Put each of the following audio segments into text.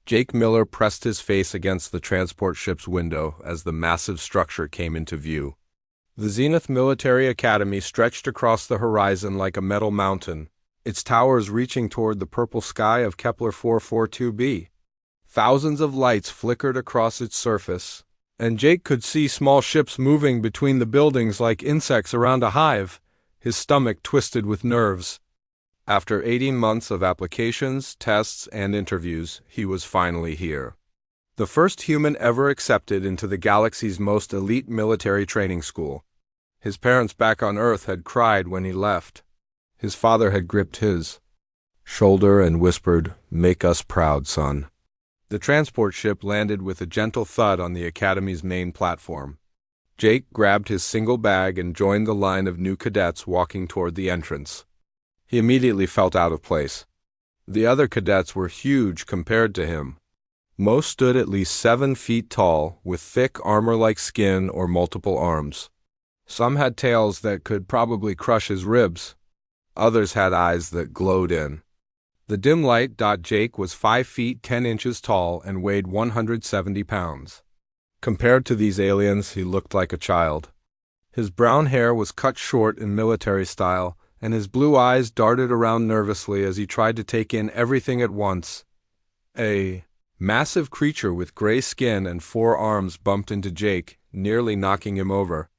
Jake Miller pressed his face against the transport ship's window as the massive structure came into view. The Zenith Military Academy stretched across the horizon like a metal mountain, its towers reaching toward the purple sky of Kepler 442b. Thousands of lights flickered across its surface, and Jake could see small ships moving between the buildings like insects around a hive, his stomach twisted with nerves. After 18 months of applications, tests, and interviews, he was finally here. The first human ever accepted into the galaxy's most elite military training school. His parents back on Earth had cried when he left. His father had gripped his shoulder and whispered, "Make us proud, son." The transport ship landed with a gentle thud on the Academy's main platform. Jake grabbed his single bag and joined the line of new cadets walking toward the entrance. He immediately felt out of place. The other cadets were huge compared to him. Most stood at least 7 feet tall, with thick armor-like skin or multiple arms. Some had tails that could probably crush his ribs. Others had eyes that glowed in. The dim light. Jake was 5 feet 10 inches tall and weighed 170 pounds. Compared to these aliens, he looked like a child. His brown hair was cut short in military style, and his blue eyes darted around nervously as he tried to take in everything at once. A massive creature with gray skin and 4 arms bumped into Jake, nearly knocking him over.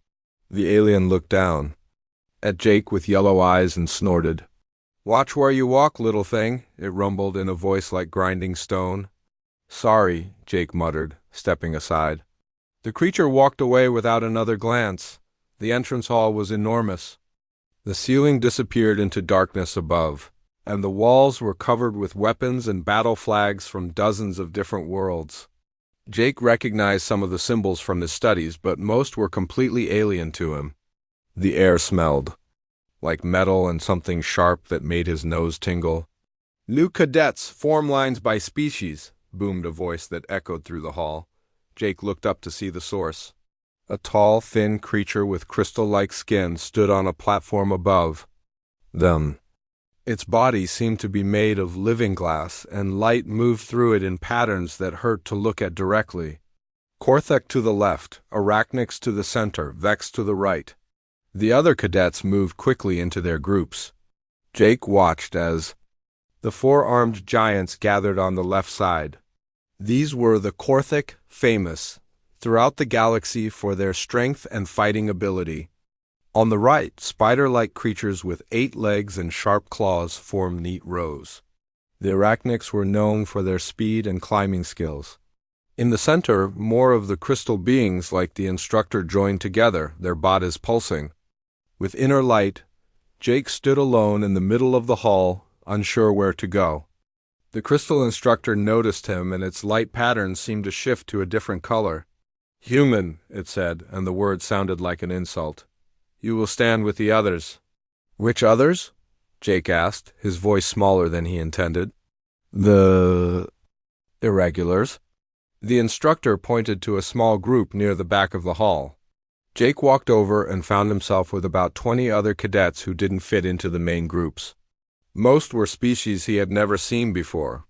The alien looked down at Jake with yellow eyes and snorted. "Watch where you walk, little thing," it rumbled in a voice like grinding stone. "Sorry," Jake muttered, stepping aside. The creature walked away without another glance. The entrance hall was enormous. The ceiling disappeared into darkness above, and the walls were covered with weapons and battle flags from dozens of different worlds. Jake recognized some of the symbols from his studies, but most were completely alien to him. The air smelled like metal and something sharp that made his nose tingle. "New cadets, form lines by species," boomed a voice that echoed through the hall. Jake looked up to see the source. A tall, thin creature with crystal-like skin stood on a platform above them. Its body seemed to be made of living glass, and light moved through it in patterns that hurt to look at directly. Korthek to the left, Arachnics to the center, Vex to the right. The other cadets moved quickly into their groups. Jake watched as the 4-armed giants gathered on the left side. These were the Korthek, famous throughout the galaxy for their strength and fighting ability. On the right, spider-like creatures with 8 legs and sharp claws formed neat rows. The Arachnics were known for their speed and climbing skills. In the center, more of the crystal beings like the instructor joined together, their bodies pulsing. With inner light, Jake stood alone in the middle of the hall, unsure where to go. The crystal instructor noticed him, and its light patterns seemed to shift to a different color. "Human," it said, and the word sounded like an insult. "You will stand with the others." "Which others?" Jake asked, his voice smaller than he intended. "The irregulars." The instructor pointed to a small group near the back of the hall. Jake walked over and found himself with about 20 other cadets who didn't fit into the main groups. Most were species he had never seen before.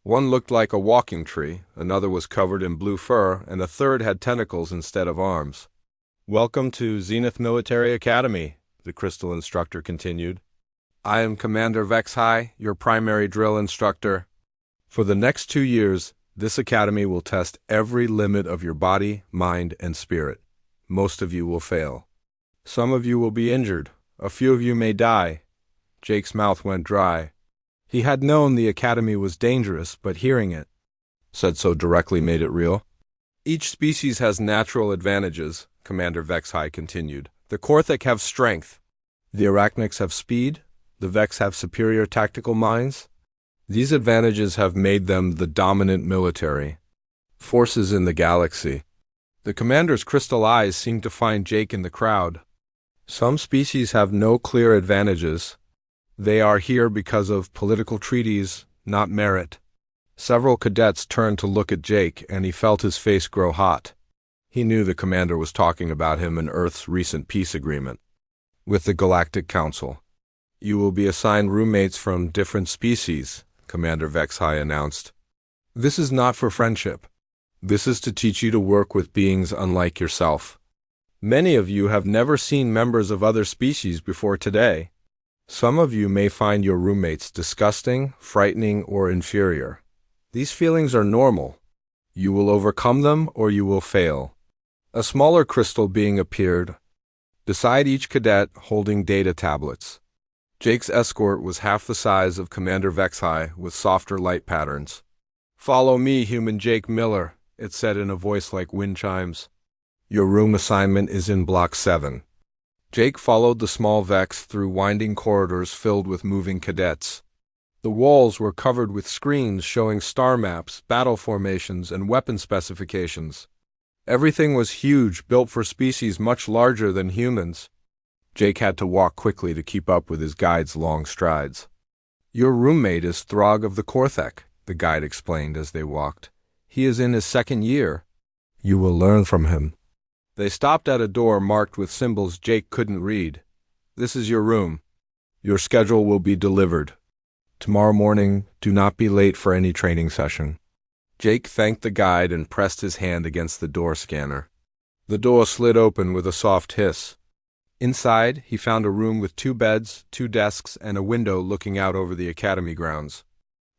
One looked like a walking tree, another was covered in blue fur, and a third had tentacles instead of arms. "Welcome to Zenith Military Academy," the crystal instructor continued. "I am Commander Vexhi, your primary drill instructor. For the next 2 years, this academy will test every limit of your body, mind, and spirit. Most of you will fail. Some of you will be injured. A few of you may die." Jake's mouth went dry. He had known the academy was dangerous, but hearing it said so directly made it real. "Each species has natural advantages," Commander Vexhi continued. "The Korthek have strength. The Arachnics have speed. The Vex have superior tactical minds. These advantages have made them the dominant military forces in the galaxy." The commander's crystal eyes seemed to find Jake in the crowd. "Some species have no clear advantages. They are here because of political treaties, not merit." Several cadets turned to look at Jake, and he felt his face grow hot. He knew the commander was talking about him and Earth's recent peace agreement with the Galactic Council. "You will be assigned roommates from different species," Commander Vexhi announced. This is not for friendship. This is to teach you to work with beings unlike yourself. Many of you have never seen members of other species before today. Some of you may find your roommates disgusting, frightening, or inferior. These feelings are normal. You will overcome them or you will fail. A smaller crystal being appeared beside each cadet holding data tablets. Jake's escort was half the size of Commander Vexhai with softer light patterns. "Follow me, human Jake Miller," it said in a voice like wind chimes. "Your room assignment is in Block 7. Jake followed the small Vex through winding corridors filled with moving cadets. The walls were covered with screens showing star maps, battle formations, and weapon specifications. Everything was huge, built for species much larger than humans. Jake had to walk quickly to keep up with his guide's long strides. "Your roommate is Throg of the Korthek," the guide explained as they walked. "He is in his 2nd year. You will learn from him." They stopped at a door marked with symbols Jake couldn't read. "This is your room. Your schedule will be delivered. Tomorrow morning, do not be late for any training session." Jake thanked the guide and pressed his hand against the door scanner. The door slid open with a soft hiss. Inside, he found a room with 2 beds, 2 desks, and a window looking out over the academy grounds.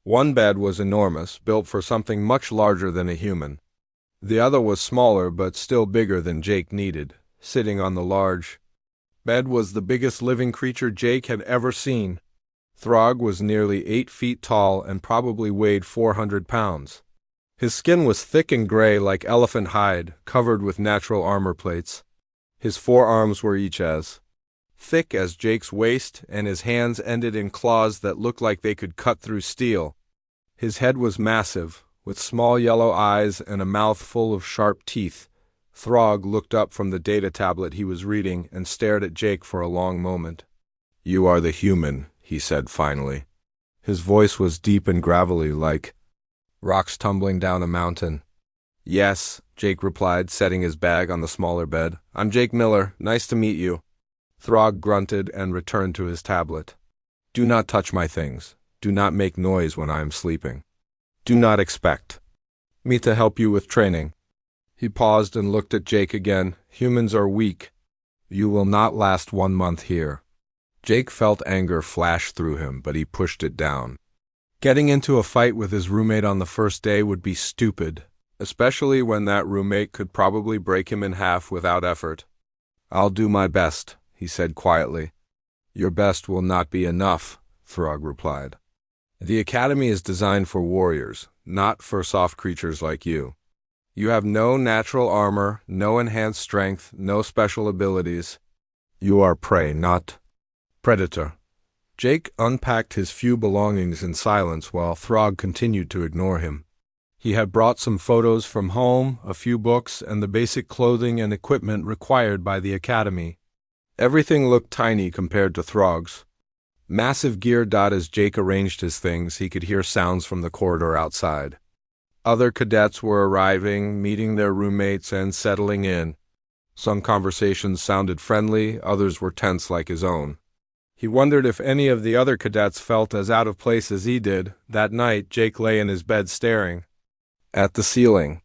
One bed was enormous, built for something much larger than a human. The other was smaller but still bigger than Jake needed. Sitting on the large bed was the biggest living creature Jake had ever seen. Throg was nearly 8 feet tall and probably weighed 400 pounds. His skin was thick and gray like elephant hide, covered with natural armor plates. His forearms were each as thick as Jake's waist, and his hands ended in claws that looked like they could cut through steel. His head was massive, with small yellow eyes and a mouth full of sharp teeth. Throg looked up from the data tablet he was reading and stared at Jake for a long moment. "You are the human," he said finally. His voice was deep and gravelly, like rocks tumbling down a mountain. "Yes," Jake replied, setting his bag on the smaller bed. "I'm Jake Miller. Nice to meet you." Throg grunted and returned to his tablet. "Do not touch my things. Do not make noise when I am sleeping. Do not expect me to help you with training." He paused and looked at Jake again. "Humans are weak. You will not last 1 month here." Jake felt anger flash through him, but he pushed it down. Getting into a fight with his roommate on the first day would be stupid, especially when that roommate could probably break him in half without effort. "I'll do my best," he said quietly. "Your best will not be enough," Throg replied. "The academy is designed for warriors, not for soft creatures like you. You have no natural armor, no enhanced strength, no special abilities. You are prey, not predator." Jake unpacked his few belongings in silence while Throg continued to ignore him. He had brought some photos from home, a few books, and the basic clothing and equipment required by the academy. Everything looked tiny compared to Throg's massive gear. As Jake arranged his things, he could hear sounds from the corridor outside. Other cadets were arriving, meeting their roommates, and settling in. Some conversations sounded friendly, others were tense like his own. He wondered if any of the other cadets felt as out of place as he did. That night, Jake lay in his bed staring at the ceiling.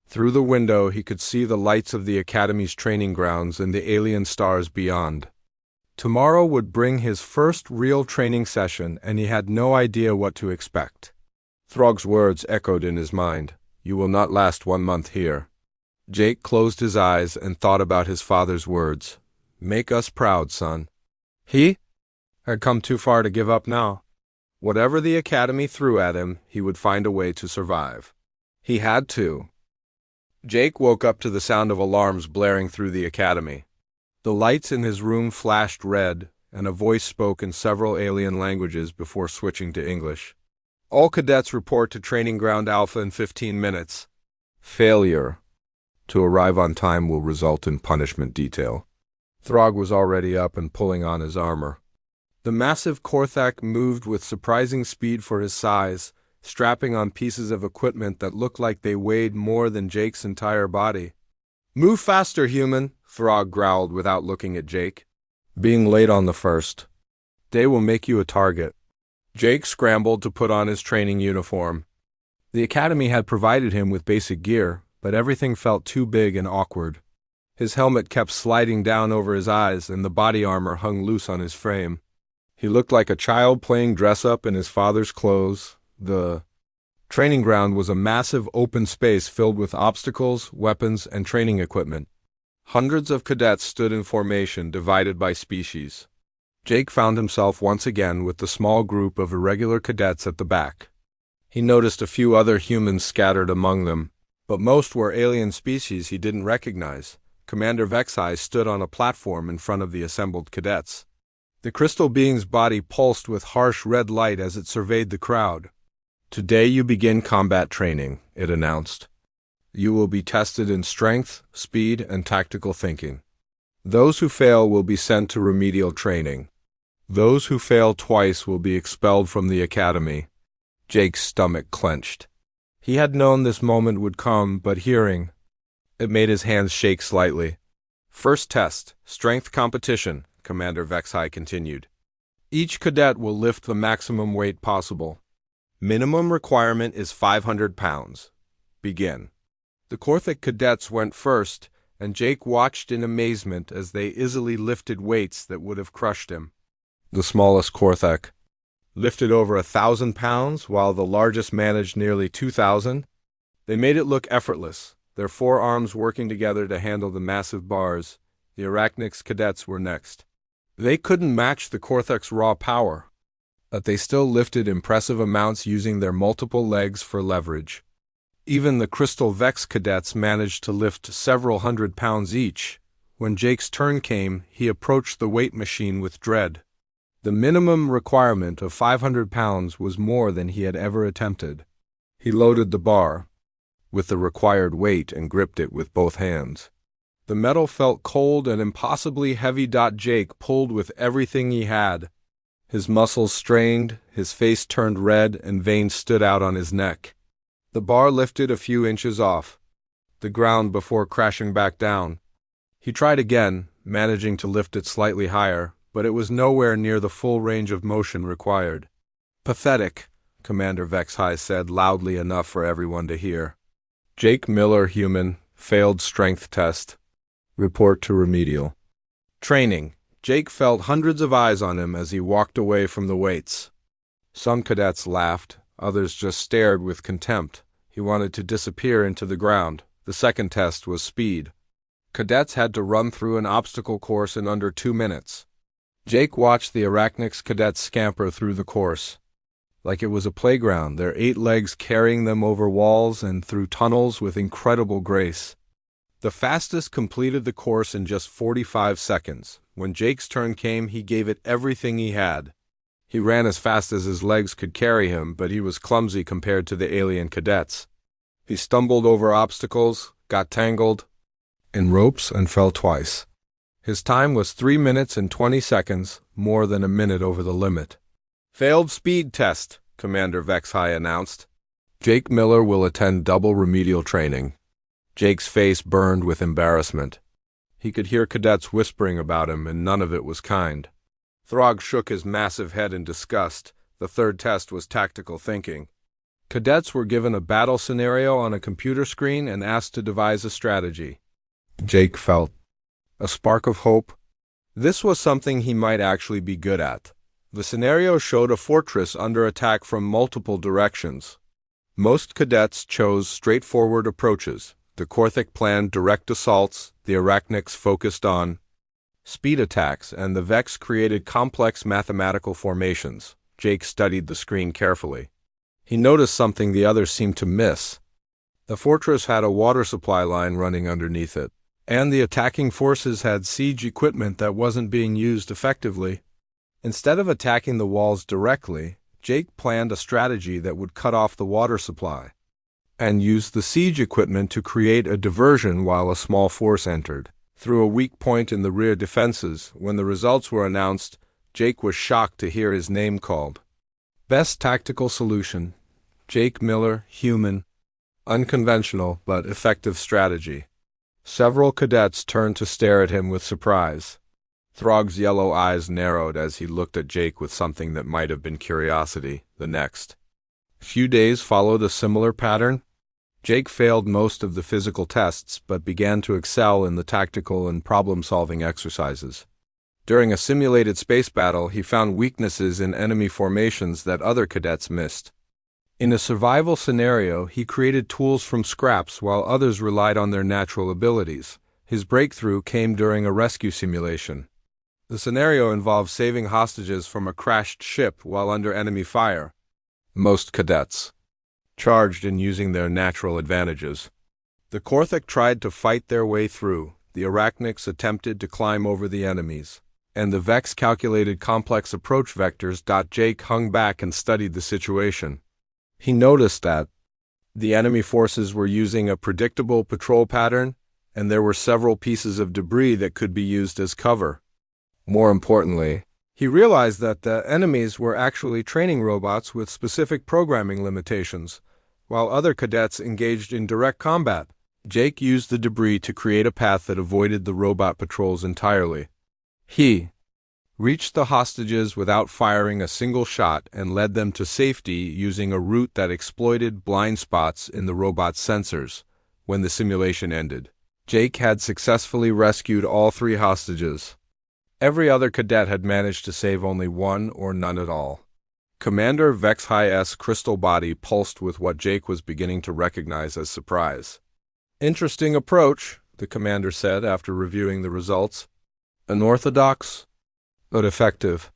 Through the window, he could see the lights of the academy's training grounds and the alien stars beyond. Tomorrow would bring his first real training session, and he had no idea what to expect. Throg's words echoed in his mind. "You will not last 1 month here." Jake closed his eyes and thought about his father's words. "Make us proud, son." He had come too far to give up now. Whatever the academy threw at him, he would find a way to survive. He had to. Jake woke up to the sound of alarms blaring through the academy. The lights in his room flashed red, and a voice spoke in several alien languages before switching to English. "All cadets report to Training Ground Alpha in 15 minutes. Failure to arrive on time will result in punishment detail." Throg was already up and pulling on his armor. The massive Korthak moved with surprising speed for his size, strapping on pieces of equipment that looked like they weighed more than Jake's entire body. "Move faster, human," Throg growled without looking at Jake. "Being late on the first day will make you a target." Jake scrambled to put on his training uniform. The academy had provided him with basic gear, but everything felt too big and awkward. His helmet kept sliding down over his eyes, and the body armor hung loose on his frame. He looked like a child playing dress-up in his father's clothes. The training ground was a massive open space filled with obstacles, weapons, and training equipment. Hundreds of cadets stood in formation, divided by species. Jake found himself once again with the small group of irregular cadets at the back. He noticed a few other humans scattered among them, but most were alien species he didn't recognize. Commander Vexai stood on a platform in front of the assembled cadets. The crystal being's body pulsed with harsh red light as it surveyed the crowd. "Today you begin combat training," it announced. "You will be tested in strength, speed, and tactical thinking. Those who fail will be sent to remedial training. Those who fail twice will be expelled from the academy." Jake's stomach clenched. He had known this moment would come, but hearing it made his hands shake slightly. "First test, strength competition," Commander Vexai continued. "Each cadet will lift the maximum weight possible. Minimum requirement is 500 pounds. Begin." The Korthic cadets went first, and Jake watched in amazement as they easily lifted weights that would have crushed him. The smallest Korthak lifted over 1,000 pounds, while the largest managed nearly 2,000. They made it look effortless, their forearms working together to handle the massive bars. The Arachnics cadets were next. They couldn't match the Korthak's raw power, but they still lifted impressive amounts using their multiple legs for leverage. Even the Crystal Vex cadets managed to lift several hundred pounds each. When Jake's turn came, he approached the weight machine with dread. The minimum requirement of 500 pounds was more than he had ever attempted. He loaded the bar with the required weight and gripped it with both hands. The metal felt cold and impossibly heavy. Jake pulled with everything he had. His muscles strained, his face turned red, and veins stood out on his neck. The bar lifted a few inches off the ground before crashing back down. He tried again, managing to lift it slightly higher, but it was nowhere near the full range of motion required. "Pathetic," Commander Vexai said loudly enough for everyone to hear. "Jake Miller, human, failed strength test. Report to remedial." Training. Jake felt hundreds of eyes on him as he walked away from the weights. Some cadets laughed, others just stared with contempt. He wanted to disappear into the ground. The second test was speed. Cadets had to run through an obstacle course in under 2 minutes. Jake watched the Arachnics cadets scamper through the course like it was a playground, their 8 legs carrying them over walls and through tunnels with incredible grace. The fastest completed the course in just 45 seconds. When Jake's turn came, he gave it everything he had. He ran as fast as his legs could carry him, but he was clumsy compared to the alien cadets. He stumbled over obstacles, got tangled in ropes, and fell twice. His time was 3 minutes and 20 seconds, more than a minute over the limit. "Failed speed test," Commander Vexai announced. "Jake Miller will attend double remedial training." Jake's face burned with embarrassment. He could hear cadets whispering about him, and none of it was kind. Throg shook his massive head in disgust. The third test was tactical thinking. Cadets were given a battle scenario on a computer screen and asked to devise a strategy. Jake felt a spark of hope. This was something he might actually be good at. The scenario showed a fortress under attack from multiple directions. Most cadets chose straightforward approaches. The Korthic planned direct assaults, the Arachnics focused on speed attacks, and the Vex created complex mathematical formations. Jake studied the screen carefully. He noticed something the others seemed to miss. The fortress had a water supply line running underneath it, and the attacking forces had siege equipment that wasn't being used effectively. Instead of attacking the walls directly, Jake planned a strategy that would cut off the water supply and use the siege equipment to create a diversion while a small force entered through a weak point in the rear defenses. When the results were announced, Jake was shocked to hear his name called. Best tactical solution. Jake Miller, human. Unconventional but effective strategy. Several cadets turned to stare at him with surprise. Throg's yellow eyes narrowed as he looked at Jake with something that might have been curiosity. The next Few days followed a similar pattern. Jake failed most of the physical tests but began to excel in the tactical and problem-solving exercises. During a simulated space battle, he found weaknesses in enemy formations that other cadets missed. In a survival scenario, he created tools from scraps while others relied on their natural abilities. His breakthrough came during a rescue simulation. The scenario involved saving hostages from a crashed ship while under enemy fire. Most cadets charged in using their natural advantages. The Korthak tried to fight their way through, the Arachnics attempted to climb over the enemies, and the Vex calculated complex approach vectors. Jake hung back and studied the situation. He noticed that the enemy forces were using a predictable patrol pattern, and there were several pieces of debris that could be used as cover. More importantly, he realized that the enemies were actually training robots with specific programming limitations, while other cadets engaged in direct combat. Jake used the debris to create a path that avoided the robot patrols entirely. He reached the hostages without firing a single shot and led them to safety using a route that exploited blind spots in the robot's sensors. When the simulation ended, Jake had successfully rescued all 3 hostages. Every other cadet had managed to save only one or none at all. Commander Vex High-S crystal body pulsed with what Jake was beginning to recognize as surprise. "Interesting approach," the commander said after reviewing the results. "Unorthodox, but effective."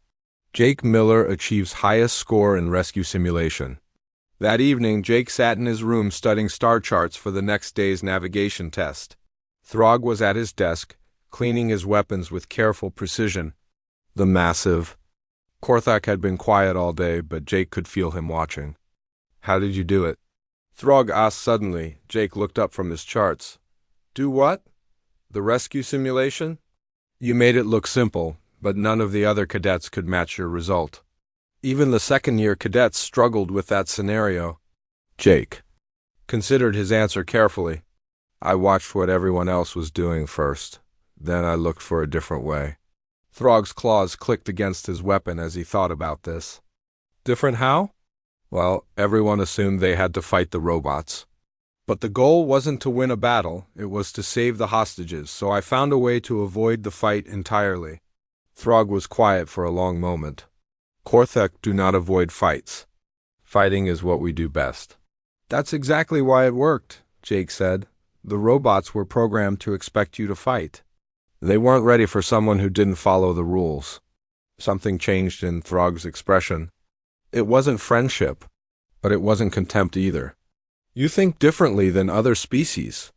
Jake Miller achieves highest score in rescue simulation. That evening, Jake sat in his room studying star charts for the next day's navigation test. Throg was at his desk, cleaning his weapons with careful precision. The massive Korthak had been quiet all day, but Jake could feel him watching. "How did you do it?" Throg asked suddenly. Jake looked up from his charts. "Do what?" "The rescue simulation?" "You made it look simple, but none of the other cadets could match your result. Even the second-year cadets struggled with that scenario." Jake considered his answer carefully. "I watched what everyone else was doing first. Then I looked for a different way." Throg's claws clicked against his weapon as he thought about this. "Different how?" "Well, everyone assumed they had to fight the robots. But the goal wasn't to win a battle, it was to save the hostages, so I found a way to avoid the fight entirely." Throg was quiet for a long moment. "Korthak do not avoid fights. Fighting is what we do best." "That's exactly why it worked," Jake said. "The robots were programmed to expect you to fight. They weren't ready for someone who didn't follow the rules." Something changed in Throg's expression. It wasn't friendship, but it wasn't contempt either. "You think differently than other species."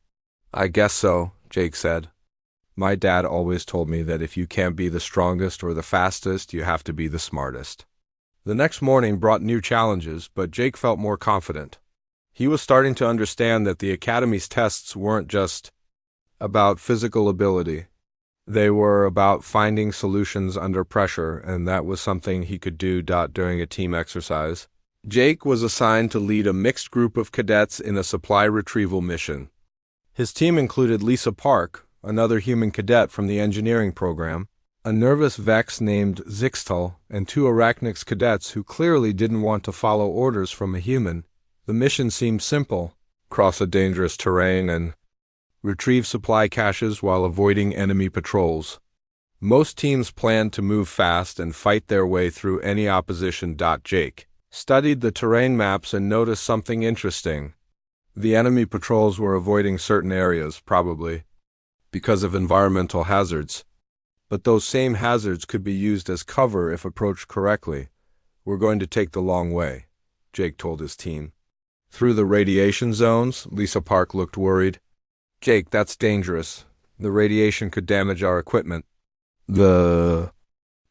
"I guess so," Jake said. "My dad always told me that if you can't be the strongest or the fastest, you have to be the smartest." The next morning brought new challenges, but Jake felt more confident. He was starting to understand that the Academy's tests weren't just about physical ability. They were about finding solutions under pressure, and that was something he could do during a team exercise. Jake was assigned to lead a mixed group of cadets in a supply retrieval mission. His team included Lisa Park, another human cadet from the engineering program, a nervous Vex named Zixtal, and 2 Arachnics cadets who clearly didn't want to follow orders from a human. The mission seemed simple: cross a dangerous terrain and retrieve supply caches while avoiding enemy patrols. Most teams planned to move fast and fight their way through any opposition. Jake studied the terrain maps and noticed something interesting. The enemy patrols were avoiding certain areas, probably because of environmental hazards. But those same hazards could be used as cover if approached correctly. "We're going to take the long way," Jake told his team. "Through the radiation zones?" Lisa Park looked worried. "Jake, that's dangerous. The radiation could damage our equipment." "The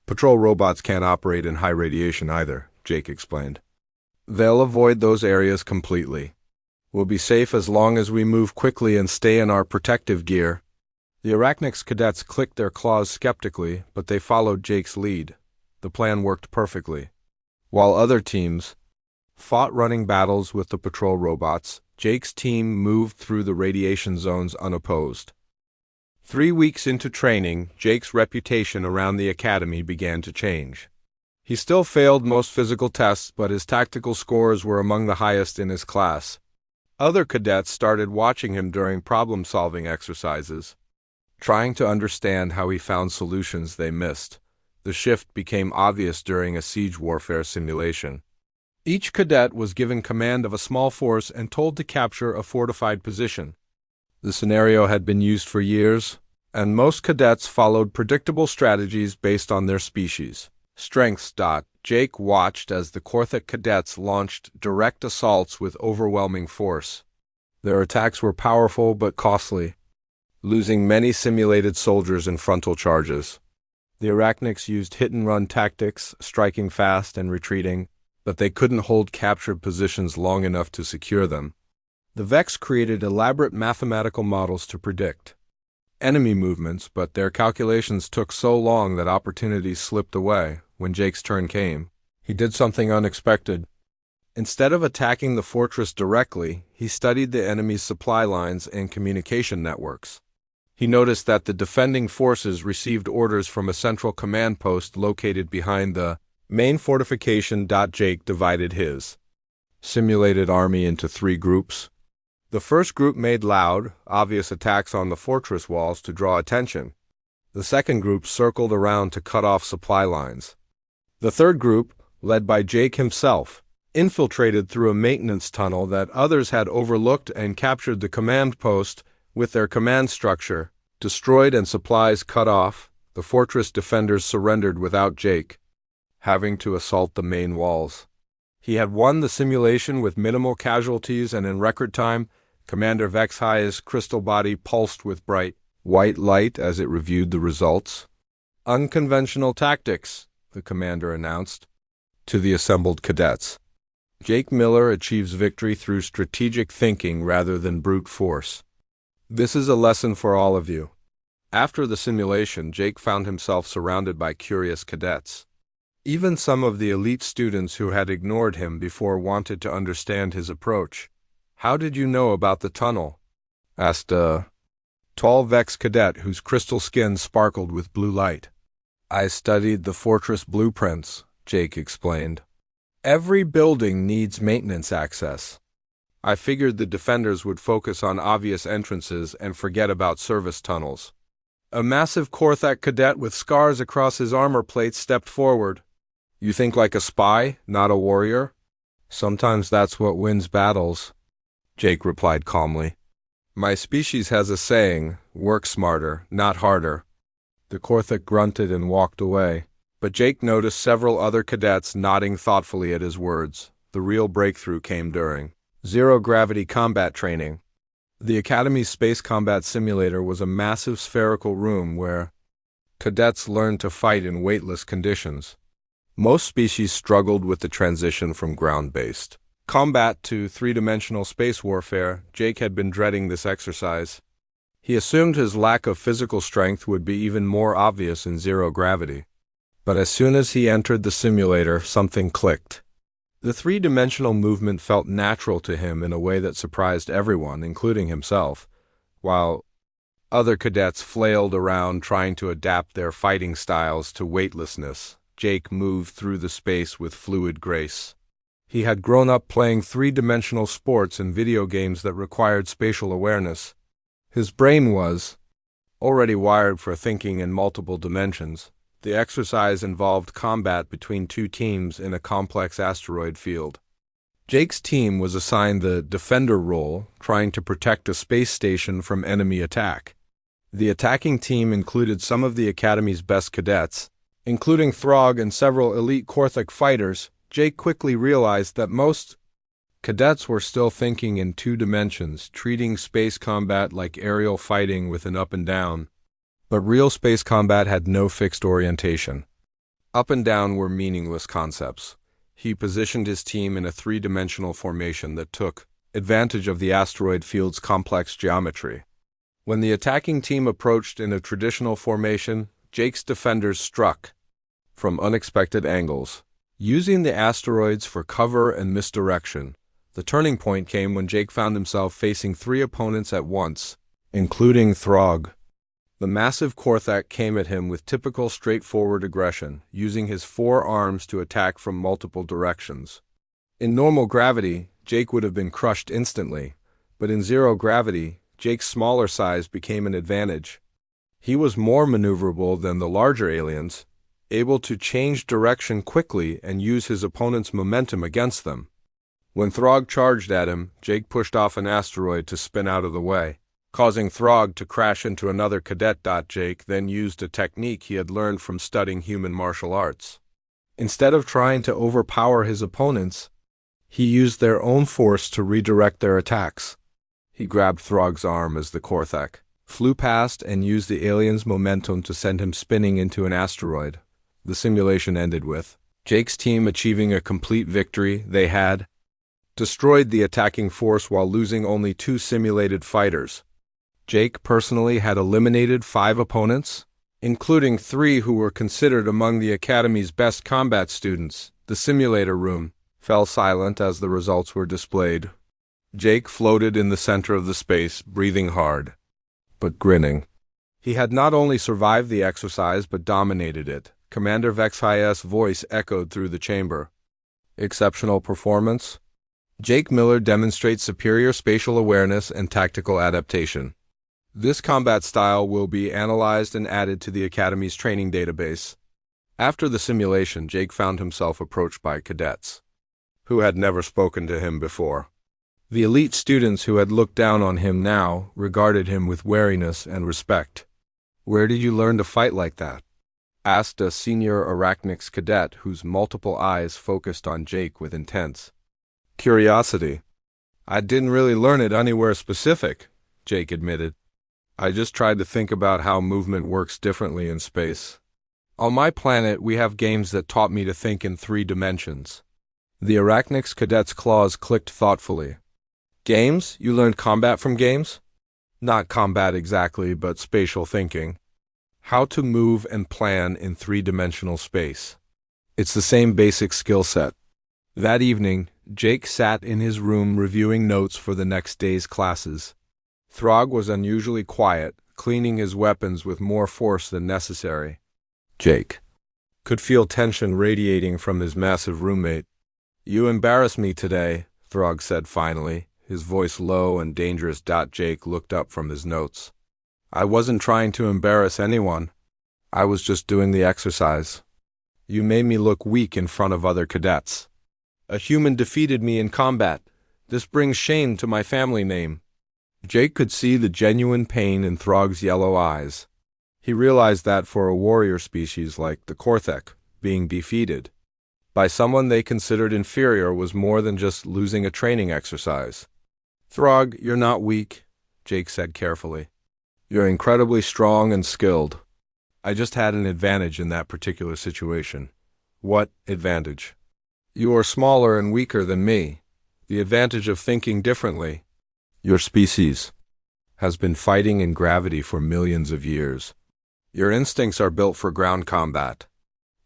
patrol robots can't operate in high radiation either," Jake explained. "They'll avoid those areas completely. We'll be safe as long as we move quickly and stay in our protective gear." The Arachnics cadets clicked their claws skeptically, but they followed Jake's lead. The plan worked perfectly. While other teams fought running battles with the patrol robots, Jake's team moved through the radiation zones unopposed. 3 weeks into training, Jake's reputation around the academy began to change. He still failed most physical tests, but his tactical scores were among the highest in his class. Other cadets started watching him during problem-solving exercises, trying to understand how he found solutions they missed. The shift became obvious during a siege warfare simulation. Each cadet was given command of a small force and told to capture a fortified position. The scenario had been used for years, and most cadets followed predictable strategies based on their species. Strengths. Jake watched as the Korthik cadets launched direct assaults with overwhelming force. Their attacks were powerful but costly, losing many simulated soldiers in frontal charges. The Arachnics used hit-and-run tactics, striking fast and retreating, but they couldn't hold captured positions long enough to secure them. The Vex created elaborate mathematical models to predict enemy movements, but their calculations took so long that opportunities slipped away. When Jake's turn came, he did something unexpected. Instead of attacking the fortress directly, he studied the enemy's supply lines and communication networks. He noticed that the defending forces received orders from a central command post located behind the main fortification. Jake divided his simulated army into 3 groups. The first group made loud, obvious attacks on the fortress walls to draw attention. The second group circled around to cut off supply lines. The third group, led by Jake himself, infiltrated through a maintenance tunnel that others had overlooked and captured the command post. With their command structure destroyed and supplies cut off, the fortress defenders surrendered without Jake having to assault the main walls. He had won the simulation with minimal casualties, and in record time, Commander Vexhi's crystal body pulsed with bright, white light as it reviewed the results. "Unconventional tactics," the commander announced to the assembled cadets. "Jake Miller achieves victory through strategic thinking rather than brute force. This is a lesson for all of you." After the simulation, Jake found himself surrounded by curious cadets. Even some of the elite students who had ignored him before wanted to understand his approach. "How did you know about the tunnel?" asked a tall Vex cadet whose crystal skin sparkled with blue light. "I studied the fortress blueprints," Jake explained. "Every building needs maintenance access. I figured the defenders would focus on obvious entrances and forget about service tunnels." A massive Korthak cadet with scars across his armor plates stepped forward. "You think like a spy, not a warrior?" "Sometimes that's what wins battles," Jake replied calmly. "My species has a saying, work smarter, not harder." The Korthak grunted and walked away, but Jake noticed several other cadets nodding thoughtfully at his words. The real breakthrough came during zero-gravity combat training. The Academy's space combat simulator was a massive spherical room where cadets learned to fight in weightless conditions. Most species struggled with the transition from ground-based combat to 3-dimensional space warfare. Jake had been dreading this exercise. He assumed his lack of physical strength would be even more obvious in zero gravity. But as soon as he entered the simulator, something clicked. The 3-dimensional movement felt natural to him in a way that surprised everyone, including himself. While other cadets flailed around trying to adapt their fighting styles to weightlessness, Jake moved through the space with fluid grace. He had grown up playing 3-dimensional sports and video games that required spatial awareness. His brain was already wired for thinking in multiple dimensions. The exercise involved combat between 2 teams in a complex asteroid field. Jake's team was assigned the defender role, trying to protect a space station from enemy attack. The attacking team included some of the Academy's best cadets, including Throg and several elite Korthak fighters. Jake quickly realized that most cadets were still thinking in 2 dimensions, treating space combat like aerial fighting with an up and down. But real space combat had no fixed orientation. Up and down were meaningless concepts. He positioned his team in a 3-dimensional formation that took advantage of the asteroid field's complex geometry. When the attacking team approached in a traditional formation, Jake's defenders struck from unexpected angles, using the asteroids for cover and misdirection. The turning point came when Jake found himself facing 3 opponents at once, including Throg. The massive Korthak came at him with typical straightforward aggression, using his 4 arms to attack from multiple directions. In normal gravity, Jake would have been crushed instantly, but in zero gravity, Jake's smaller size became an advantage. He was more maneuverable than the larger aliens, able to change direction quickly and use his opponent's momentum against them. When Throg charged at him, Jake pushed off an asteroid to spin out of the way, causing Throg to crash into another cadet. Jake then used a technique he had learned from studying human martial arts. Instead of trying to overpower his opponents, he used their own force to redirect their attacks. He grabbed Throg's arm as the Korthak flew past and used the alien's momentum to send him spinning into an asteroid. The simulation ended with Jake's team achieving a complete victory. They had destroyed the attacking force while losing only 2 simulated fighters. Jake personally had eliminated 5 opponents, including 3 who were considered among the Academy's best combat students. The simulator room fell silent as the results were displayed. Jake floated in the center of the space, breathing hard, but grinning. He had not only survived the exercise but dominated it. Commander Vexhi's voice echoed through the chamber. Exceptional performance. Jake Miller demonstrates superior spatial awareness and tactical adaptation. This combat style will be analyzed and added to the Academy's training database. After the simulation, Jake found himself approached by cadets who had never spoken to him before. The elite students who had looked down on him now regarded him with wariness and respect. "Where did you learn to fight like that?" asked a senior Arachnics cadet whose multiple eyes focused on Jake with intense curiosity. "I didn't really learn it anywhere specific," Jake admitted. "I just tried to think about how movement works differently in space. On my planet, we have games that taught me to think in 3 dimensions." The Arachnics cadet's claws clicked thoughtfully. "Games? You learned combat from games?" "Not combat exactly, but spatial thinking. How to move and plan in 3-dimensional space. It's the same basic skill set." That evening, Jake sat in his room reviewing notes for the next day's classes. Throg was unusually quiet, cleaning his weapons with more force than necessary. Jake could feel tension radiating from his massive roommate. "You embarrassed me today," Throg said finally, his voice low and dangerous. Jake looked up from his notes. "I wasn't trying to embarrass anyone. I was just doing the exercise. You made me look weak in front of other cadets. A human defeated me in combat. This brings shame to my family name." Jake could see the genuine pain in Throg's yellow eyes. He realized that for a warrior species like the Korthak, being defeated by someone they considered inferior was more than just losing a training exercise. "Throg, you're not weak," Jake said carefully. "You're incredibly strong and skilled. I just had an advantage in that particular situation." "What advantage?" "You are smaller and weaker than me. The advantage of thinking differently. Your species has been fighting in gravity for millions of years. Your instincts are built for ground combat.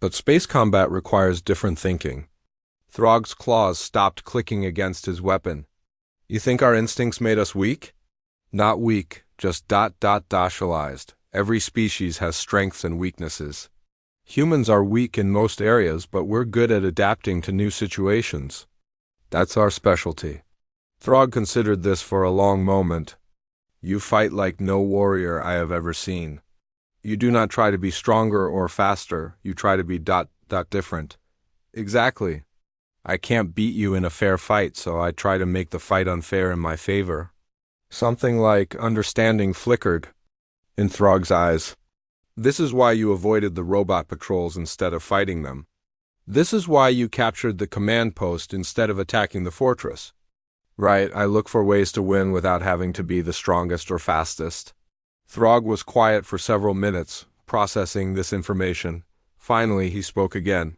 But space combat requires different thinking." Throg's claws stopped clicking against his weapon. "You think our instincts made us weak?" "Not weak, just socialized. Every species has strengths and weaknesses. Humans are weak in most areas, but we're good at adapting to new situations. That's our specialty." Throg considered this for a long moment. "You fight like no warrior I have ever seen. You do not try to be stronger or faster, you try to be different." "Exactly. I can't beat you in a fair fight, so I try to make the fight unfair in my favor." Something like understanding flickered in Throg's eyes. "This is why you avoided the robot patrols instead of fighting them. This is why you captured the command post instead of attacking the fortress." "Right, I look for ways to win without having to be the strongest or fastest." Throg was quiet for several minutes, processing this information. Finally, he spoke again.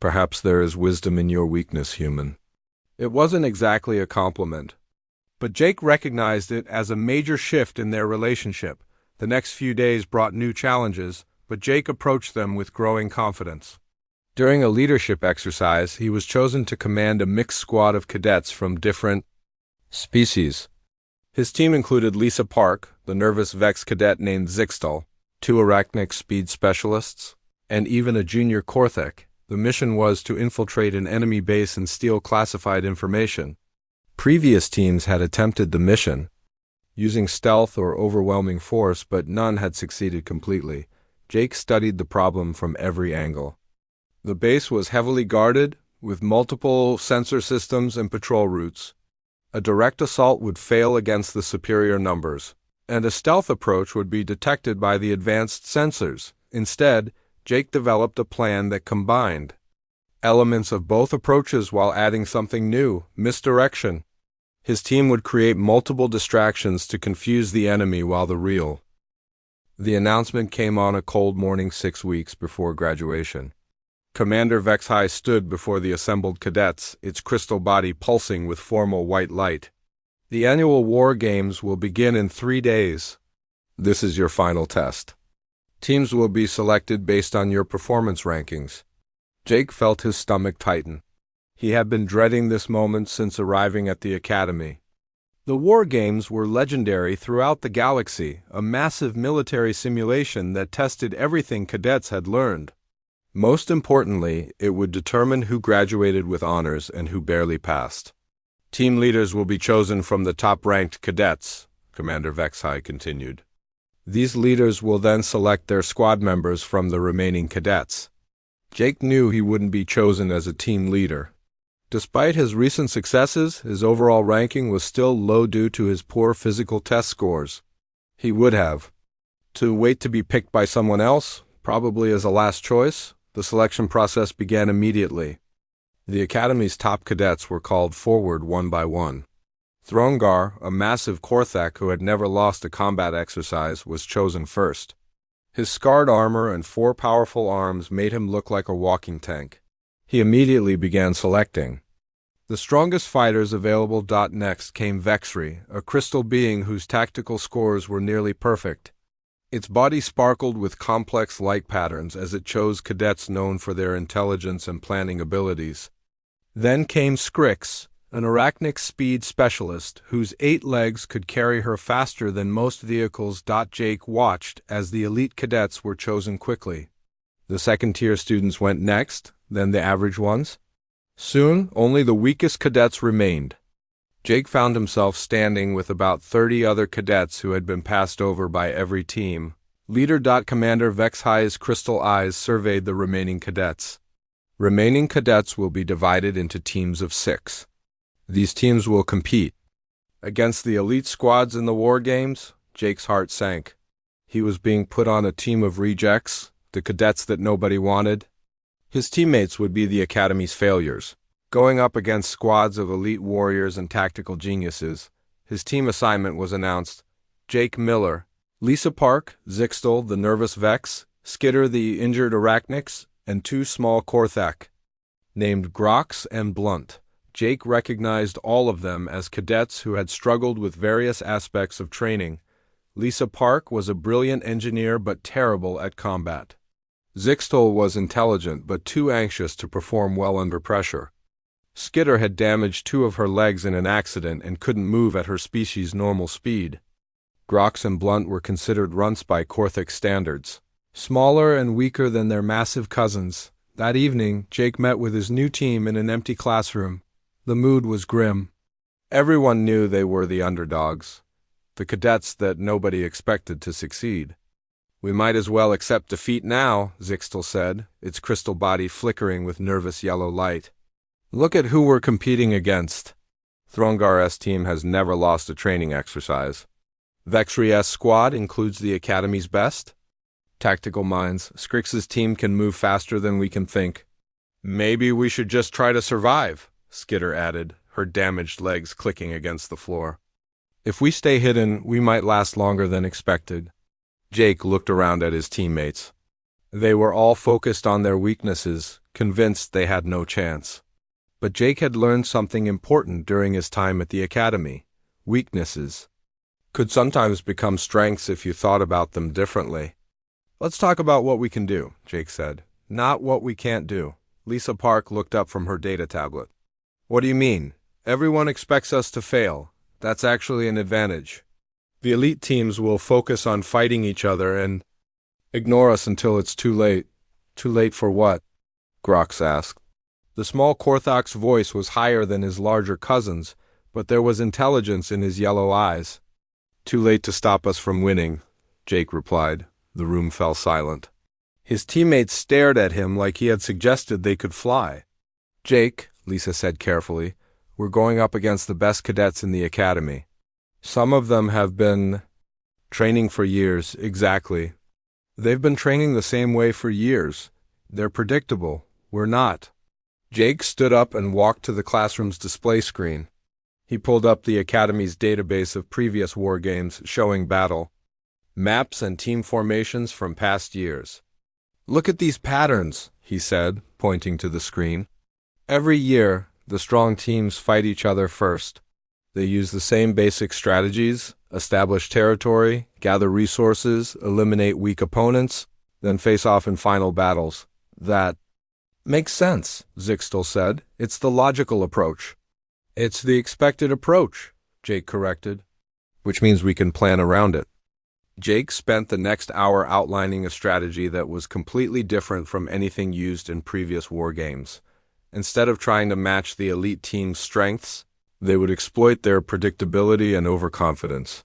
"Perhaps there is wisdom in your weakness, human." It wasn't exactly a compliment, but Jake recognized it as a major shift in their relationship. The next few days brought new challenges, but Jake approached them with growing confidence. During a leadership exercise, he was chosen to command a mixed squad of cadets from different species. His team included Lisa Park, the nervous Vex cadet named Zixtal, 2 arachnic speed specialists, and even a junior Korthek. The mission was to infiltrate an enemy base and steal classified information. Previous teams had attempted the mission, using stealth or overwhelming force, but none had succeeded completely. Jake studied the problem from every angle. The base was heavily guarded, with multiple sensor systems and patrol routes. A direct assault would fail against the superior numbers, and a stealth approach would be detected by the advanced sensors. Instead, Jake developed a plan that combined elements of both approaches while adding something new: misdirection. His team would create multiple distractions to confuse the enemy while the announcement came on a cold morning 6 weeks before graduation. Commander Vexhai stood before the assembled cadets, its crystal body pulsing with formal white light. The annual war games will begin in 3 days. This is your final test. Teams will be selected based on your performance rankings. Jake felt his stomach tighten. He had been dreading this moment since arriving at the academy. The war games were legendary throughout the galaxy, a massive military simulation that tested everything cadets had learned. Most importantly, it would determine who graduated with honors and who barely passed. Team leaders will be chosen from the top-ranked cadets, Commander Vexhai continued. These leaders will then select their squad members from the remaining cadets. Jake knew he wouldn't be chosen as a team leader. Despite his recent successes, his overall ranking was still low due to his poor physical test scores. He would have to wait to be picked by someone else, probably as a last choice. The selection process began immediately. The Academy's top cadets were called forward one by one. Throngar, a massive Korthak who had never lost a combat exercise, was chosen first. His scarred armor and 4 powerful arms made him look like a walking tank. He immediately began selecting. The strongest fighters available. Next came Vexri, a crystal being whose tactical scores were nearly perfect. Its body sparkled with complex light patterns as it chose cadets known for their intelligence and planning abilities. Then came Skrix, an arachnic speed specialist whose 8 legs could carry her faster than most vehicles. Jake watched as the elite cadets were chosen quickly. The second-tier students went next, then the average ones. Soon, only the weakest cadets remained. Jake found himself standing with about 30 other cadets who had been passed over by every team. Leader. Commander Vexhai's crystal eyes surveyed the remaining cadets. Remaining cadets will be divided into teams of 6. These teams will compete against the elite squads in the war games. Jake's heart sank. He was being put on a team of rejects, the cadets that nobody wanted. His teammates would be the Academy's failures, going up against squads of elite warriors and tactical geniuses. His team assignment was announced: Jake Miller, Lisa Park, Zixtal, the nervous Vex, Skitter, the injured Arachnics, and 2 small Korthak, named Grox and Blunt. Jake recognized all of them as cadets who had struggled with various aspects of training. Lisa Park was a brilliant engineer but terrible at combat. Zixtal was intelligent but too anxious to perform well under pressure. Skitter had damaged 2 of her legs in an accident and couldn't move at her species' normal speed. Grox and Blunt were considered runts by Korthik standards, smaller and weaker than their massive cousins. That evening, Jake met with his new team in an empty classroom. The mood was grim. Everyone knew they were the underdogs, the cadets that nobody expected to succeed. "We might as well accept defeat now," Zixtal said, its crystal body flickering with nervous yellow light. "Look at who we're competing against. Throngar's team has never lost a training exercise. Vexri's squad includes the Academy's best. Tactical minds, Skrix's team can move faster than we can think. Maybe we should just try to survive," Skitter added, her damaged legs clicking against the floor. "If we stay hidden, we might last longer than expected." Jake looked around at his teammates. They were all focused on their weaknesses, convinced they had no chance. But Jake had learned something important during his time at the Academy. Weaknesses could sometimes become strengths if you thought about them differently. "Let's talk about what we can do," Jake said, "not what we can't do." Lisa Park looked up from her data tablet. "What do you mean? Everyone expects us to fail. That's actually an advantage." The elite teams will focus on fighting each other and ignore us until it's too late. Too late for what? Grox asked. The small Korthok's voice was higher than his larger cousin's, but there was intelligence in his yellow eyes. Too late to stop us from winning, Jake replied. The room fell silent. His teammates stared at him like he had suggested they could fly. Jake, Lisa said carefully, we're going up against the best cadets in the academy. Some of them have been training for years, exactly. They've been training the same way for years. They're predictable. We're not. Jake stood up and walked to the classroom's display screen. He pulled up the academy's database of previous war games showing battle, maps and team formations from past years. Look at these patterns, he said, pointing to the screen. Every year, the strong teams fight each other first. They use the same basic strategies, establish territory, gather resources, eliminate weak opponents, then face off in final battles. That makes sense, Zixtel said. It's the logical approach. It's the expected approach, Jake corrected, which means we can plan around it. Jake spent the next hour outlining a strategy that was completely different from anything used in previous war games. Instead of trying to match the elite team's strengths, they would exploit their predictability and overconfidence.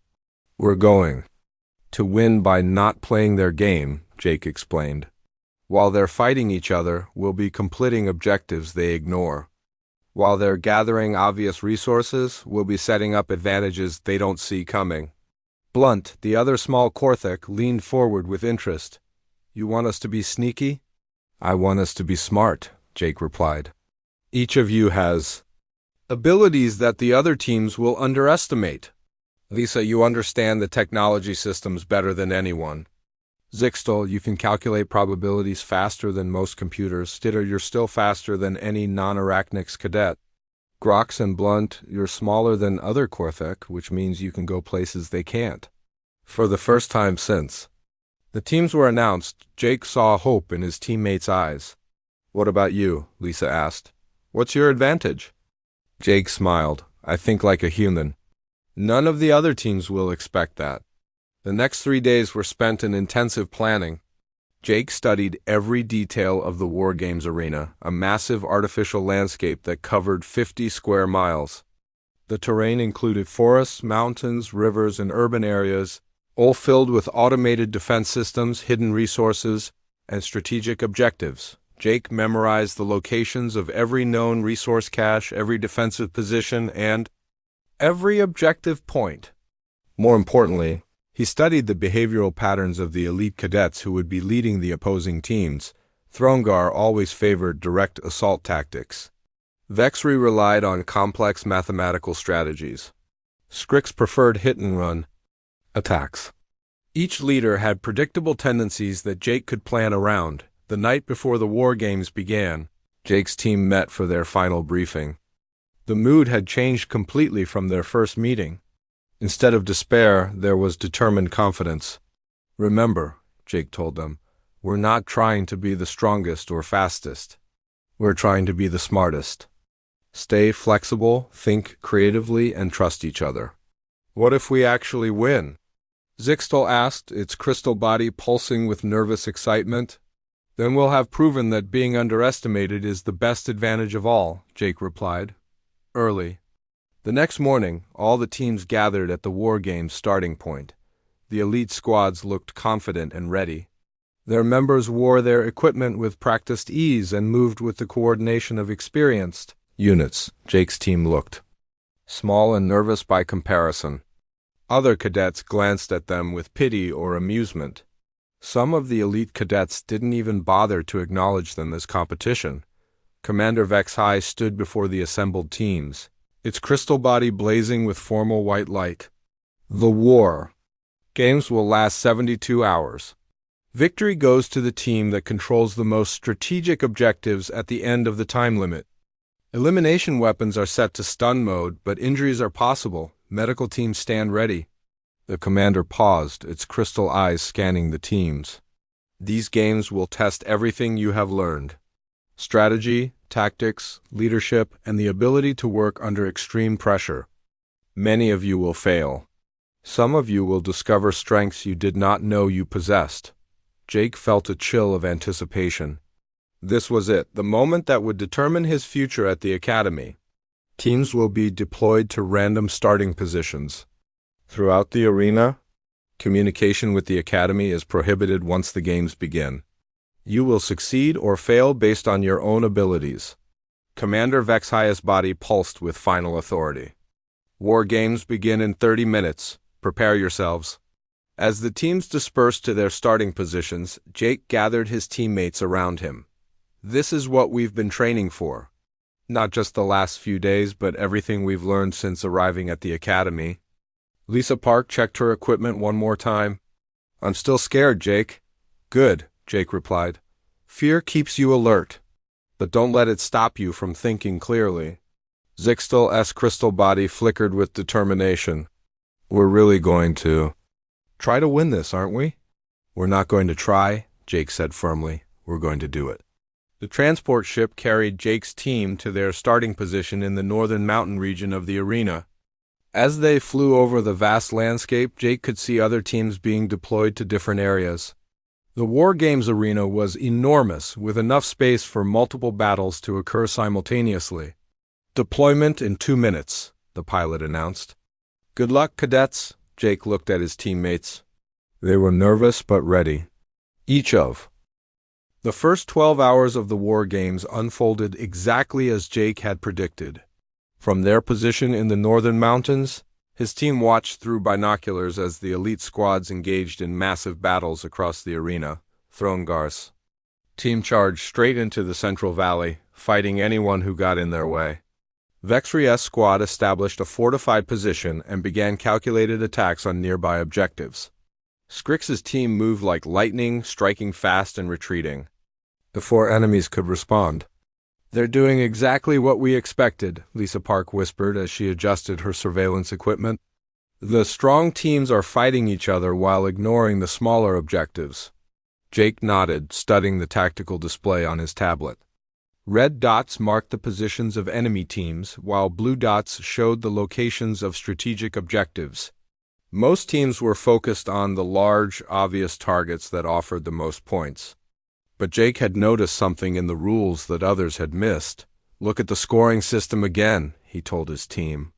We're going to win by not playing their game, Jake explained. While they're fighting each other, we'll be completing objectives they ignore. While they're gathering obvious resources, we'll be setting up advantages they don't see coming. Blunt, the other small Korthok, leaned forward with interest. You want us to be sneaky? I want us to be smart, Jake replied. Each of you has abilities that the other teams will underestimate. Lisa, you understand the technology systems better than anyone. Zixtel, you can calculate probabilities faster than most computers. Stitter, you're still faster than any non-Arachnics cadet. Grox and Blunt, you're smaller than other Korthok, which means you can go places they can't. For the first time since the teams were announced, Jake saw hope in his teammates' eyes. What about you? Lisa asked. What's your advantage? Jake smiled. I think like a human. None of the other teams will expect that. The next 3 days were spent in intensive planning. Jake studied every detail of the War Games arena, a massive artificial landscape that covered 50 square miles. The terrain included forests, mountains, rivers, and urban areas, all filled with automated defense systems, hidden resources, and strategic objectives. Jake memorized the locations of every known resource cache, every defensive position, and every objective point. More importantly, he studied the behavioral patterns of the elite cadets who would be leading the opposing teams. Throngar always favored direct assault tactics. Vexry relied on complex mathematical strategies. Skrix preferred hit-and-run attacks. Each leader had predictable tendencies that Jake could plan around. The night before the war games began, Jake's team met for their final briefing. The mood had changed completely from their first meeting. Instead of despair, there was determined confidence. Remember, Jake told them, we're not trying to be the strongest or fastest. We're trying to be the smartest. Stay flexible, think creatively, and trust each other. What if we actually win? Zixtel asked, its crystal body pulsing with nervous excitement. Then we'll have proven that being underestimated is the best advantage of all, Jake replied. Early. The next morning, all the teams gathered at the War Games starting point. The elite squads looked confident and ready. Their members wore their equipment with practiced ease and moved with the coordination of experienced units. Jake's team looked small and nervous by comparison. Other cadets glanced at them with pity or amusement. Some of the elite cadets didn't even bother to acknowledge them as competition. Commander Vexhai stood before the assembled teams, its crystal body blazing with formal white light. The War Games will last 72 hours. Victory goes to the team that controls the most strategic objectives at the end of the time limit. Elimination weapons are set to stun mode, but injuries are possible. Medical teams stand ready. The commander paused, its crystal eyes scanning the teams. These games will test everything you have learned. Strategy, tactics, leadership, and the ability to work under extreme pressure. Many of you will fail. Some of you will discover strengths you did not know you possessed. Jake felt a chill of anticipation. This was it, the moment that would determine his future at the academy. Teams will be deployed to random starting positions. Throughout the arena, communication with the academy is prohibited once the games begin. You will succeed or fail based on your own abilities. Commander Vex's highest body pulsed with final authority. War games begin in 30 minutes. Prepare yourselves. As the teams dispersed to their starting positions, Jake gathered his teammates around him. This is what we've been training for. Not just the last few days, but everything we've learned since arriving at the academy. Lisa Park checked her equipment one more time. I'm still scared, Jake. Good, Jake replied. Fear keeps you alert, but don't let it stop you from thinking clearly. Zixtel's crystal body flickered with determination. We're really going to try to win this, aren't we? We're not going to try, Jake said firmly. We're going to do it. The transport ship carried Jake's team to their starting position in the northern mountain region of the arena. As they flew over the vast landscape, Jake could see other teams being deployed to different areas. The War Games arena was enormous, with enough space for multiple battles to occur simultaneously. Deployment in 2 minutes, the pilot announced. Good luck, cadets, Jake looked at his teammates. They were nervous but ready. The first 12 hours of the War Games unfolded exactly as Jake had predicted. From their position in the northern mountains, his team watched through binoculars as the elite squads engaged in massive battles across the arena. Thronegars. Team charged straight into the Central Valley, fighting anyone who got in their way. Vex's squad established a fortified position and began calculated attacks on nearby objectives. Scrix's team moved like lightning, striking fast and retreating before enemies could respond. They're doing exactly what we expected, Lisa Park whispered as she adjusted her surveillance equipment. The strong teams are fighting each other while ignoring the smaller objectives. Jake nodded, studying the tactical display on his tablet. Red dots marked the positions of enemy teams, while blue dots showed the locations of strategic objectives. Most teams were focused on the large, obvious targets that offered the most points. But Jake had noticed something in the rules that others had missed. Look at the scoring system again, he told his team.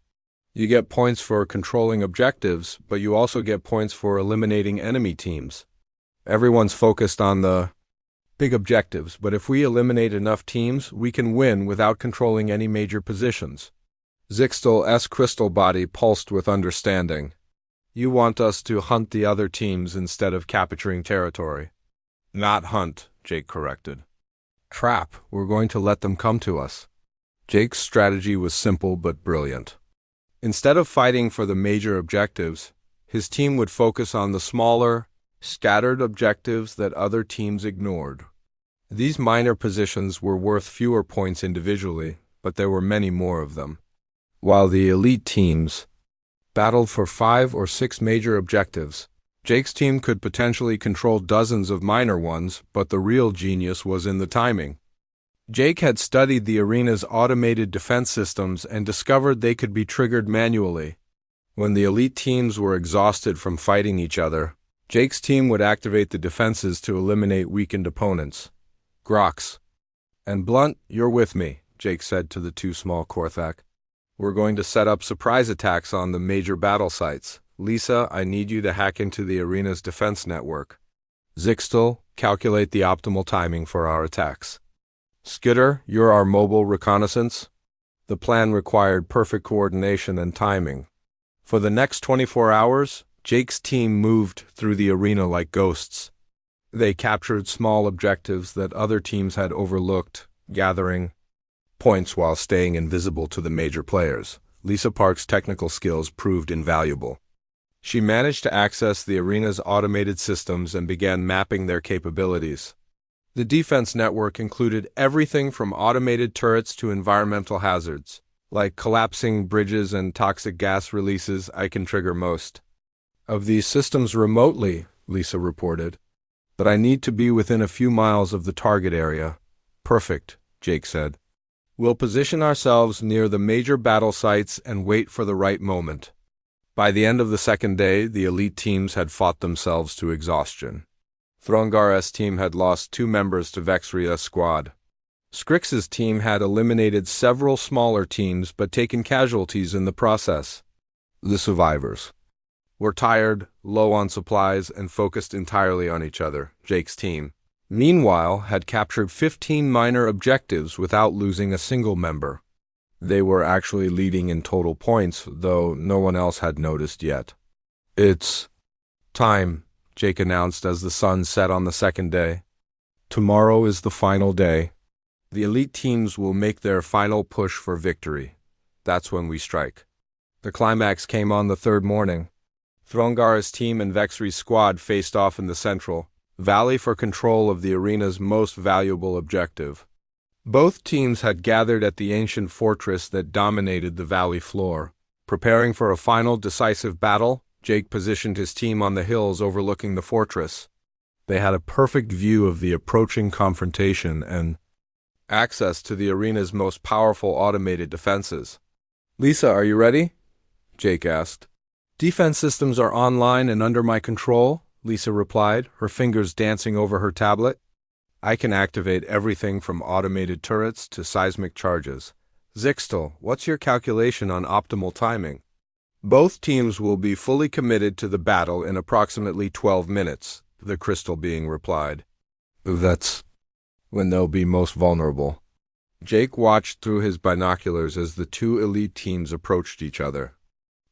You get points for controlling objectives, but you also get points for eliminating enemy teams. Everyone's focused on the big objectives, but if we eliminate enough teams, we can win without controlling any major positions. Zixtel's crystal body pulsed with understanding. You want us to hunt the other teams instead of capturing territory. Not hunt, Jake corrected. Trap, we're going to let them come to us. Jake's strategy was simple but brilliant. Instead of fighting for the major objectives, his team would focus on the smaller, scattered objectives that other teams ignored. These minor positions were worth fewer points individually, but there were many more of them. While the elite teams battled for 5 or 6 major objectives, Jake's team could potentially control dozens of minor ones, but the real genius was in the timing. Jake had studied the arena's automated defense systems and discovered they could be triggered manually. When the elite teams were exhausted from fighting each other, Jake's team would activate the defenses to eliminate weakened opponents. Grox. And Blunt, you're with me, Jake said to the 2 small Korthak. We're going to set up surprise attacks on the major battle sites. Lisa, I need you to hack into the arena's defense network. Zixtel, calculate the optimal timing for our attacks. Skitter, you're our mobile reconnaissance. The plan required perfect coordination and timing. For the next 24 hours, Jake's team moved through the arena like ghosts. They captured small objectives that other teams had overlooked, gathering points while staying invisible to the major players. Lisa Park's technical skills proved invaluable. She managed to access the arena's automated systems and began mapping their capabilities. The defense network included everything from automated turrets to environmental hazards, like collapsing bridges and toxic gas releases I can trigger most of these systems remotely, Lisa reported. But I need to be within a few miles of the target area. Perfect, Jake said. We'll position ourselves near the major battle sites and wait for the right moment. By the end of the second day, the elite teams had fought themselves to exhaustion. Throngar's team had lost 2 members to Vexria's squad. Scrix's team had eliminated several smaller teams but taken casualties in the process. The survivors were tired, low on supplies, and focused entirely on each other. Jake's team, meanwhile, had captured 15 minor objectives without losing a single member. They were actually leading in total points, though no one else had noticed yet. "It's time," Jake announced as the sun set on the second day. "Tomorrow is the final day. The elite teams will make their final push for victory. That's when we strike." The climax came on the third morning. Throngar's team and Vexri's squad faced off in the central valley for control of the arena's most valuable objective. Both teams had gathered at the ancient fortress that dominated the valley floor. Preparing for a final decisive battle, Jake positioned his team on the hills overlooking the fortress. They had a perfect view of the approaching confrontation and access to the arena's most powerful automated defenses. "Lisa, are you ready?" Jake asked. "Defense systems are online and under my control," Lisa replied, her fingers dancing over her tablet. "I can activate everything from automated turrets to seismic charges. Zixtel, what's your calculation on optimal timing?" "Both teams will be fully committed to the battle in approximately 12 minutes, the crystal being replied. "That's when they'll be most vulnerable." Jake watched through his binoculars as the 2 elite teams approached each other.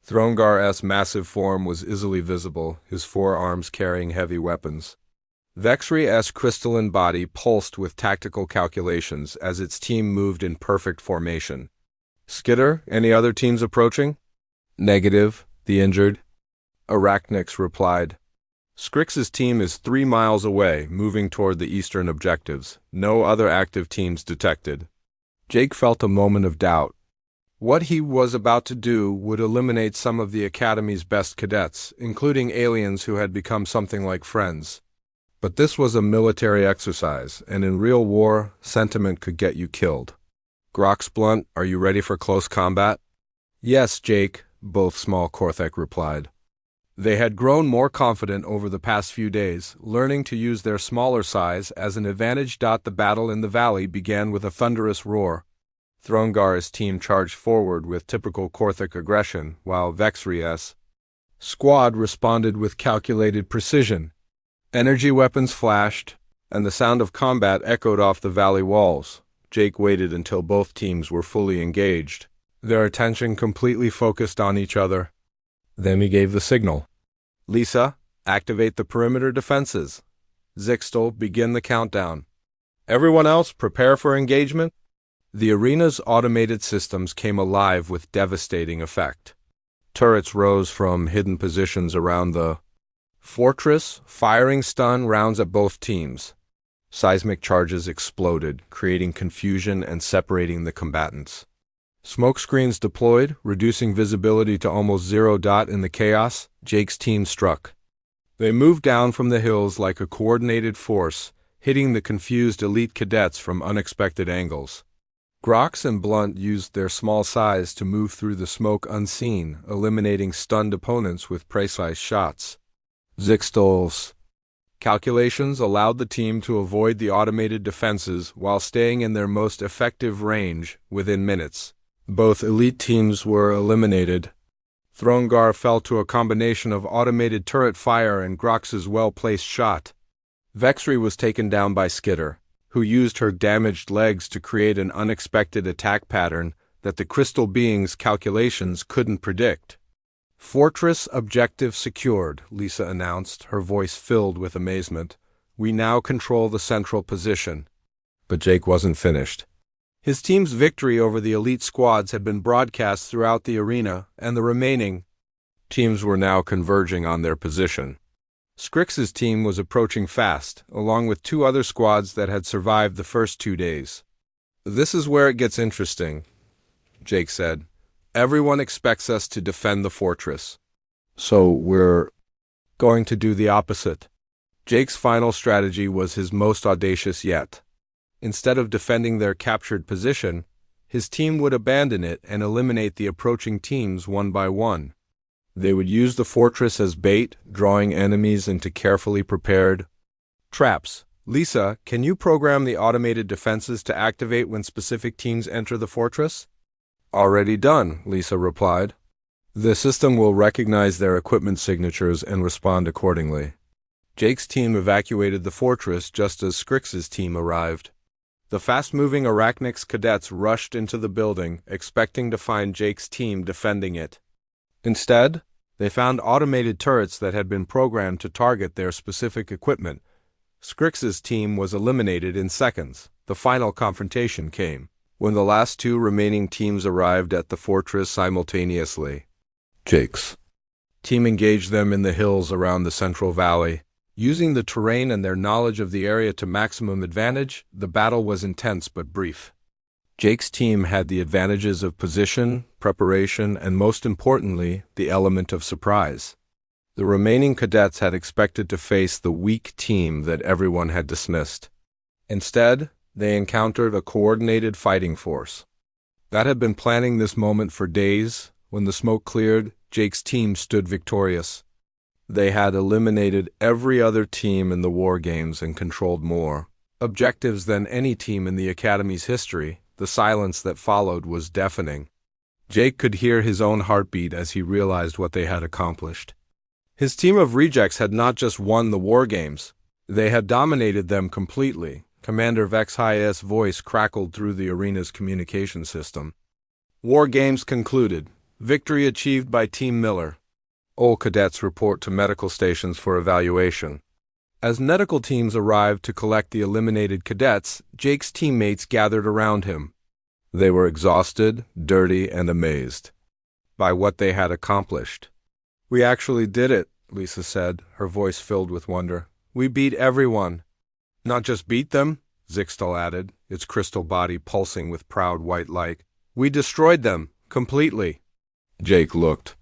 Throngar's massive form was easily visible, his 4 arms carrying heavy weapons. Vexri's crystalline body pulsed with tactical calculations as its team moved in perfect formation. "Skitter, any other teams approaching?" "Negative, the injured," Arachnix replied. "Scrix's team is 3 miles away, moving toward the eastern objectives. No other active teams detected." Jake felt a moment of doubt. What he was about to do would eliminate some of the Academy's best cadets, including aliens who had become something like friends. But this was a military exercise, and in real war, sentiment could get you killed. "Groxblunt, are you ready for close combat?" "Yes, Jake," both small Korthek replied. They had grown more confident over the past few days, learning to use their smaller size as an advantage. The battle in the valley began with a thunderous roar. Throngar's team charged forward with typical Korthik aggression, while Vexri's squad responded with calculated precision. Energy weapons flashed, and the sound of combat echoed off the valley walls. Jake waited until both teams were fully engaged, their attention completely focused on each other. Then he gave the signal. "Lisa, activate the perimeter defenses. Zixtel, begin the countdown. Everyone else, prepare for engagement." The arena's automated systems came alive with devastating effect. Turrets rose from hidden positions around the fortress, firing stun rounds at both teams. Seismic charges exploded, creating confusion and separating the combatants. Smoke screens deployed, reducing visibility to almost 0. In the chaos, Jake's team struck. They moved down from the hills like a coordinated force, hitting the confused elite cadets from unexpected angles. Grox and Blunt used their small size to move through the smoke unseen, eliminating stunned opponents with precise shots. Zixtel's calculations allowed the team to avoid the automated defenses while staying in their most effective range within minutes. Both elite teams were eliminated. Throngar fell to a combination of automated turret fire and Grox's well-placed shot. Vexri was taken down by Skitter, who used her damaged legs to create an unexpected attack pattern that the crystal being's calculations couldn't predict. "Fortress objective secured," Lisa announced, her voice filled with amazement. "We now control the central position." But Jake wasn't finished. His team's victory over the elite squads had been broadcast throughout the arena, and the remaining teams were now converging on their position. Scrix's team was approaching fast, along with 2 other squads that had survived the first 2 days. "This is where it gets interesting," Jake said. "Everyone expects us to defend the fortress. So we're going to do the opposite." Jake's final strategy was his most audacious yet. Instead of defending their captured position, his team would abandon it and eliminate the approaching teams one by one. They would use the fortress as bait, drawing enemies into carefully prepared traps. Lisa, can you program the automated defenses to activate when specific teams enter the fortress? Already done, Lisa replied. The system will recognize their equipment signatures and respond accordingly. Jake's team evacuated the fortress just as Scrix's team arrived. The fast-moving Arachnix cadets rushed into the building, expecting to find Jake's team defending it. Instead, they found automated turrets that had been programmed to target their specific equipment. Scrix's team was eliminated in seconds. The final confrontation came when the last two remaining teams arrived at the fortress simultaneously. Jake's team engaged them in the hills around the Central Valley. Using the terrain and their knowledge of the area to maximum advantage, the battle was intense but brief. Jake's team had the advantages of position, preparation, and most importantly, the element of surprise. The remaining cadets had expected to face the weak team that everyone had dismissed. Instead, they encountered a coordinated fighting force that had been planning this moment for days. When the smoke cleared, Jake's team stood victorious. They had eliminated every other team in the war games and controlled more objectives than any team in the Academy's history. The silence that followed was deafening. Jake could hear his own heartbeat as he realized what they had accomplished. His team of rejects had not just won the war games, they had dominated them completely. Commander Vexhia's voice crackled through the arena's communication system. War games concluded. Victory achieved by Team Miller. All cadets report to medical stations for evaluation. As medical teams arrived to collect the eliminated cadets, Jake's teammates gathered around him. They were exhausted, dirty, and amazed by what they had accomplished. We actually did it, Lisa said, her voice filled with wonder. We beat everyone. Not just beat them, Zixtal added, its crystal body pulsing with proud white light. We destroyed them, completely. Jake looked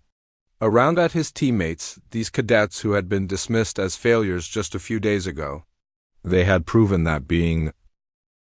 around at his teammates, these cadets who had been dismissed as failures just a few days ago. They had proven that being